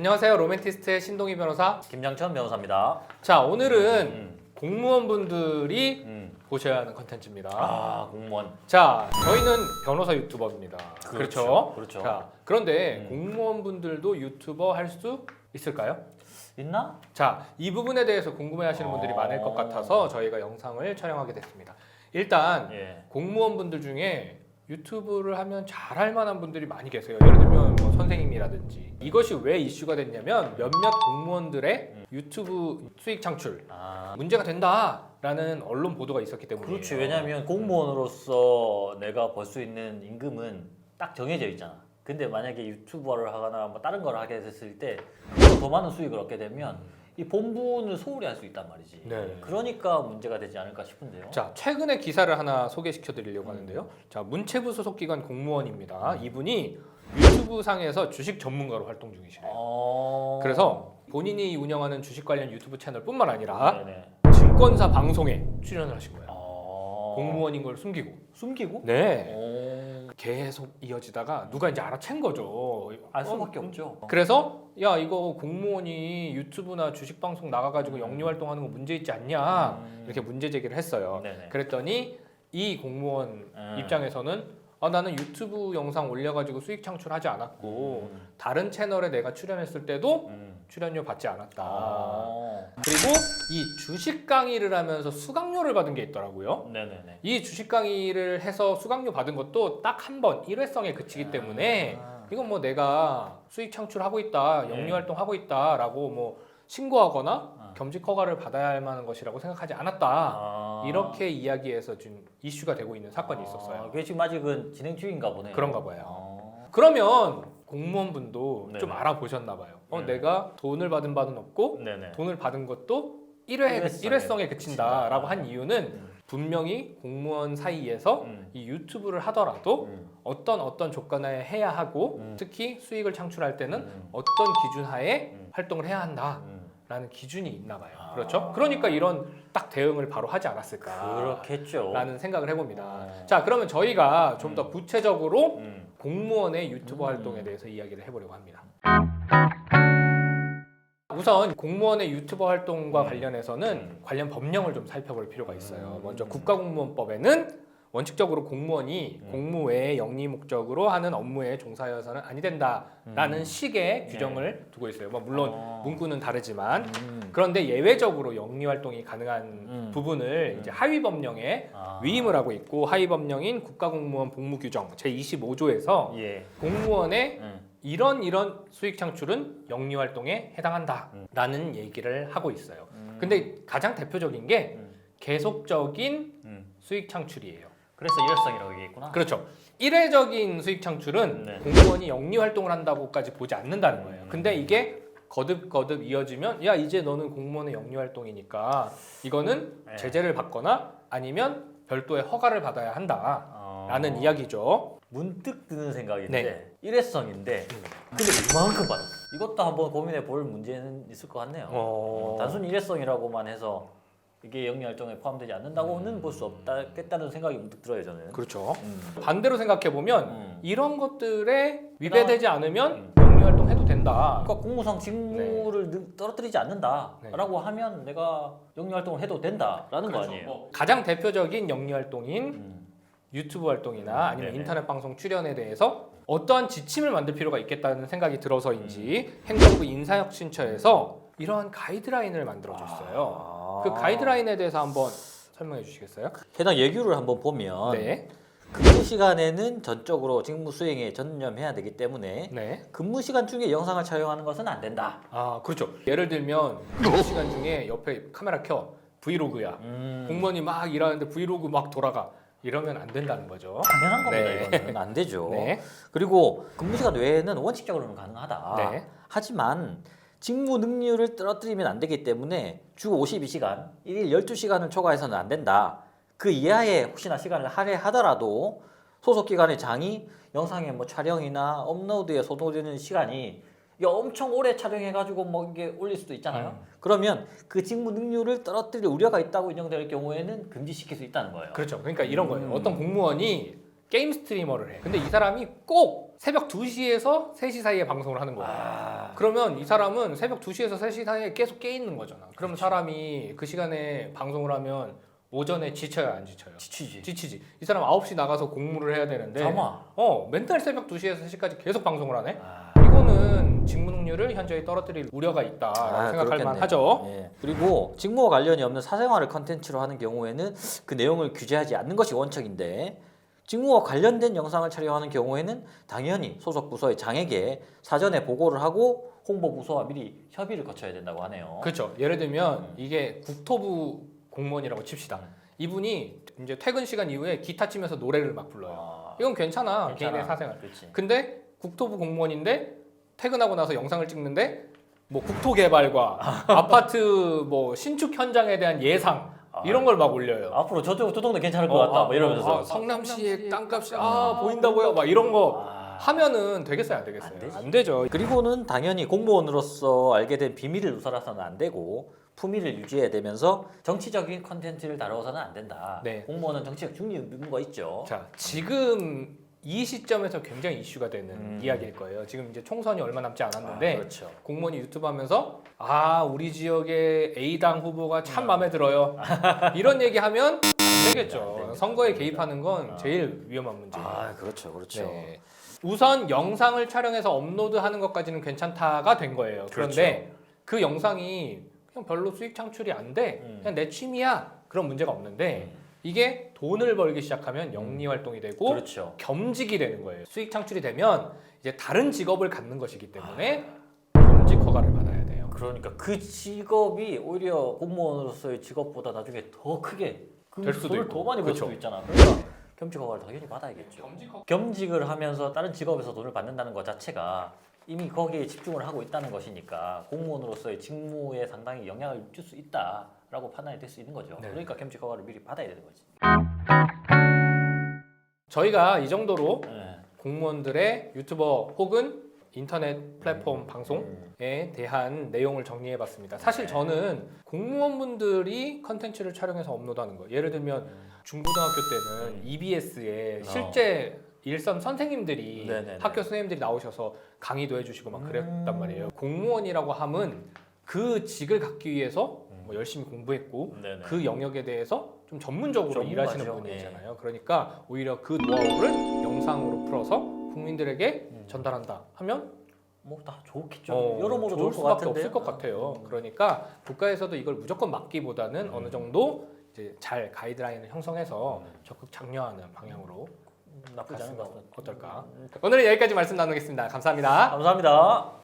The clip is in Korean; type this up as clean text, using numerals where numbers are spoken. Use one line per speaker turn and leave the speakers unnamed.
안녕하세요. 로맨티스트의 신동희 변호사.
김장천 변호사입니다.
자, 오늘은 공무원분들이 보셔야 하는 컨텐츠입니다.
아, 공무원.
자, 저희는 변호사 유튜버입니다. 그렇죠?
그렇죠.
자, 그런데 공무원분들도 유튜버 할 수 있을까요?
있나?
자, 이 부분에 대해서 궁금해하시는 분들이 많을 것 같아서 저희가 영상을 촬영하게 됐습니다. 일단
예.
공무원분들 중에 유튜브를 하면 잘할 만한 분들이 많이 계세요. 예를 들면 뭐 선생님이라든지. 이것이 왜 이슈가 됐냐면 몇몇 공무원들의 유튜브 수익 창출 문제가 된다라는 언론 보도가 있었기 때문이에요.
그렇지. 왜냐하면 공무원으로서 내가 벌 수 있는 임금은 딱 정해져 있잖아. 근데 만약에 유튜버를 하거나 뭐 다른 걸 하게 됐을 때 더 많은 수익을 얻게 되면 이 본분을 소홀히 할 수 있단 말이지.
네.
그러니까 문제가 되지 않을까 싶은데요.
자, 최근에 기사를 하나 소개시켜 드리려고 하는데요. 자, 문체부 소속 기관 공무원입니다. 이분이 유튜브 상에서 주식 전문가로 활동 중이시네요. 그래서 본인이 운영하는 주식 관련 유튜브 채널뿐만 아니라
네네.
증권사 방송에 출연을 하신 거예요. 공무원인 걸 숨기고.
숨기고?
네. 계속 이어지다가 누가 이제 알아챈 거죠.
알 수밖에 없죠.
그래서 야, 이거 공무원이 유튜브나 주식 방송 나가가지고 영리 활동하는 거 문제 있지 않냐 이렇게 문제 제기를 했어요.
네네.
그랬더니 이 공무원 입장에서는 나는 유튜브 영상 올려가지고 수익 창출하지 않았고 다른 채널에 내가 출연했을 때도 출연료 받지 않았다. 그리고 이 주식 강의를 하면서 수강료를 받은 게 있더라고요.
네네네.
이 주식 강의를 해서 수강료 받은 것도 딱 한 번 일회성에 그치기 때문에 이건 뭐 내가 수익 창출하고 있다, 영리 활동하고 있다라고 뭐 신고하거나 겸직 허가를 받아야 할 만한 것이라고 생각하지 않았다. 이렇게 이야기해서 지금 이슈가 되고 있는 사건이 있었어요.
그게 지금 아직은 진행 중인가 보네요.
그런가 봐요. 그러면 공무원분도
네네.
좀 알아보셨나 봐요.
네.
내가 돈을 받은 바는 없고
네네.
돈을 받은 것도
일회성에
일회성에 그친다라고
그친다.
한 이유는 분명히 공무원 사이에서 이 유튜브를 하더라도 어떤 조건에 해야 하고 특히 수익을 창출할 때는 어떤 기준 하에 활동을 해야 한다라는 기준이 있나 봐요. 그렇죠? 그러니까 이런 딱 대응을 바로 하지 않았을까
그렇겠죠.
라는 생각을 해봅니다. 자, 그러면 저희가 좀 더 구체적으로 공무원의 유튜버 활동에 대해서 이야기를 해보려고 합니다. 우선 공무원의 유튜버 활동과 관련해서는 관련 법령을 좀 살펴볼 필요가 있어요. 먼저 국가공무원법에는 원칙적으로 공무원이 공무 외의 영리 목적으로 하는 업무에 종사해서는 아니 된다라는 식의 규정을 두고 있어요. 뭐 물론 문구는 다르지만 그런데 예외적으로 영리 활동이 가능한 부분을 이제 하위 법령에 위임을 하고 있고 하위 법령인 국가공무원 복무규정 제25조에서
예.
공무원의 이런 수익 창출은 영리 활동에 해당한다라는 얘기를 하고 있어요. 근데 가장 대표적인 게 계속적인 수익 창출이에요.
그래서 일회성이라고 얘기했구나.
그렇죠. 일회적인 수익 창출은
네.
공무원이 영리 활동을 한다고까지 보지 않는다는 거예요. 근데 이게 거듭 이어지면 야, 이제 너는 공무원의 영리 활동이니까 이거는
네.
제재를 받거나 아니면 별도의 허가를 받아야 한다라는 이야기죠.
문득 드는 생각인데
네.
일회성인데 근데 이만큼 받았어. 이것도 한번 고민해 볼 문제는 있을 것 같네요. 단순히 일회성이라고만 해서 이게 영리 활동에 포함되지 않는다고는 볼 수 없겠다는 생각이 문득 들어요, 저는.
그렇죠. 반대로 생각해 보면 이런 것들에 위배되지
그러니까
않으면 영리 활동해도 된다.
그러니까 공무상 직무를 떨어뜨리지 않는다라고 하면 내가 영리 활동을 해도 된다라는 거 아니에요.
가장 대표적인 영리 활동인 유튜브 활동이나 아니면
네네.
인터넷 방송 출연에 대해서 어떠한 지침을 만들 필요가 있겠다는 생각이 들어서인지 행정부 인사혁신처에서 이러한 가이드라인을 만들어줬어요. 그 가이드라인에 대해서 한번 설명해 주시겠어요?
해당 예규를 한번 보면
네.
근무 시간에는 전적으로 직무 수행에 전념해야 되기 때문에
네.
근무 시간 중에 영상을 촬영하는 것은 안 된다.
그렇죠. 예를 들면 근무 시간 중에 옆에 카메라 켜 브이로그야. 공무원이 막 일하는데 브이로그 막 돌아가. 이러면 안 된다는 거죠.
당연한 겁니다.
네.
이거는 안 되죠.
네.
그리고 근무 시간 외에는 원칙적으로는 가능하다.
네.
하지만 직무 능률을 떨어뜨리면 안 되기 때문에 주 52시간, 1일 12시간을 초과해서는 안 된다. 그 이하에 혹시나 시간을 할애하더라도 소속 기관의 장이 영상의 뭐 촬영이나 업로드에 소모되는 시간이 이게 엄청 오래 촬영해가지고 뭐 이게 올릴 수도 있잖아요. 그러면 그 직무 능률을 떨어뜨릴 우려가 있다고 인정될 경우에는 금지시킬 수 있다는 거예요.
그렇죠. 그러니까 이런 거예요. 어떤 공무원이 게임 스트리머를 해. 근데 이 사람이 꼭 새벽 2시에서 3시 사이에 방송을 하는 거야. 그러면 이 사람은 새벽 2시에서 3시 사이에 계속 깨 있는 거잖아. 그러면 사람이 그 시간에 방송을 하면 오전에 지쳐요, 안 지쳐요? 지치지. 이 사람 9시 나가서 공무를 해야 되는데
잠아.
맨날 새벽 2시에서 3시까지 계속 방송을 하네? 이거는 직무 능률을 현저히 떨어뜨릴 우려가 있다라고 생각할
그렇겠네요.
만하죠.
예. 그리고 직무와 관련이 없는 사생활을 컨텐츠로 하는 경우에는 그 내용을 규제하지 않는 것이 원칙인데 직무와 관련된 영상을 촬영하는 경우에는 당연히 소속 부서의 장에게 사전에 보고를 하고 홍보 부서와 미리 협의를 거쳐야 된다고 하네요.
그렇죠. 예를 들면 이게 국토부 공무원이라고 칩시다. 이분이 이제 퇴근 시간 이후에 기타 치면서 노래를 막 불러요. 이건 괜찮아. 개인의 사생활.
그렇지.
근데 국토부 공무원인데 퇴근하고 나서 영상을 찍는데 뭐 국토개발과 아파트 뭐 신축 현장에 대한 예상 이런 걸 막 올려요.
앞으로 저 동네 괜찮을 것 같다. 뭐 이러면서.
성남시의 땅값이 보인다고요. 막 이런 거 하면은 되겠어요, 안 되겠어요? 안 되죠.
그리고는 당연히 공무원으로서 알게 된 비밀을 누설해서는 안 되고 품위를 유지해야 되면서 정치적인 컨텐츠를 다뤄서는 안 된다.
네.
공무원은 정치적 중립인 있죠.
자, 지금 이 시점에서 굉장히 이슈가 되는 이야기일 거예요. 지금 이제 총선이 얼마 남지 않았는데
그렇죠.
공무원이 유튜브 하면서 우리 지역의 A당 후보가 참 마음에 들어요. 이런 얘기하면 안 되겠죠. 선거에 개입하는 건 제일 위험한 문제예요.
그렇죠.
네. 우선 영상을 촬영해서 업로드하는 것까지는 괜찮다가 된 거예요. 그런데 그 영상이 그냥 별로 수익 창출이 안 돼. 그냥 내 취미야. 그런 문제가 없는데 이게 돈을 벌기 시작하면 영리 활동이 되고
그렇죠.
겸직이 되는 거예요. 수익 창출이 되면 이제 다른 직업을 갖는 것이기 때문에 겸직 허가를 받아야 돼요.
그러니까 그 직업이 오히려 공무원으로서의 직업보다 나중에 더 크게
될 수도
돈을
있고.
더 많이 벌
그렇죠.
수도 있잖아. 그러니까 겸직 허가를 당연히 받아야겠죠.
겸직 허가.
겸직을 하면서 다른 직업에서 돈을 받는다는 것 자체가 이미 거기에 집중을 하고 있다는 것이니까 공무원으로서의 직무에 상당히 영향을 줄 수 있다라고 판단이 될 수 있는 거죠.
네.
그러니까 겸직 허가를 미리 받아야 되는 거지.
저희가 이 정도로
네.
공무원들의 유튜버 혹은 인터넷 플랫폼 방송에 대한 내용을 정리해봤습니다. 사실 저는 공무원분들이 컨텐츠를 촬영해서 업로드하는 거, 예를 들면 중고등학교 때는 EBS에 실제 일선 선생님들이
네네네.
학교 선생님들이 나오셔서 강의도 해주시고 막 그랬단 말이에요. 공무원이라고 함은 그 직을 갖기 위해서 뭐 열심히 공부했고
네네.
그 영역에 대해서 좀 전문적으로
전문가죠.
일하시는 분이잖아요. 그러니까 오히려 그 노하우를 영상으로 풀어서 국민들에게 전달한다 하면
뭐 다 좋겠죠. 여러모로
좋을
좋을 것
수밖에
같은데.
없을 것 같아요. 그러니까 국가에서도 이걸 무조건 막기보다는 어느 정도 이제 잘 가이드라인을 형성해서 적극 장려하는 방향으로
나쁘지 않은 것
갔으면
같습니다.
어떨까? 오늘은 여기까지 말씀 나누겠습니다. 감사합니다.
감사합니다.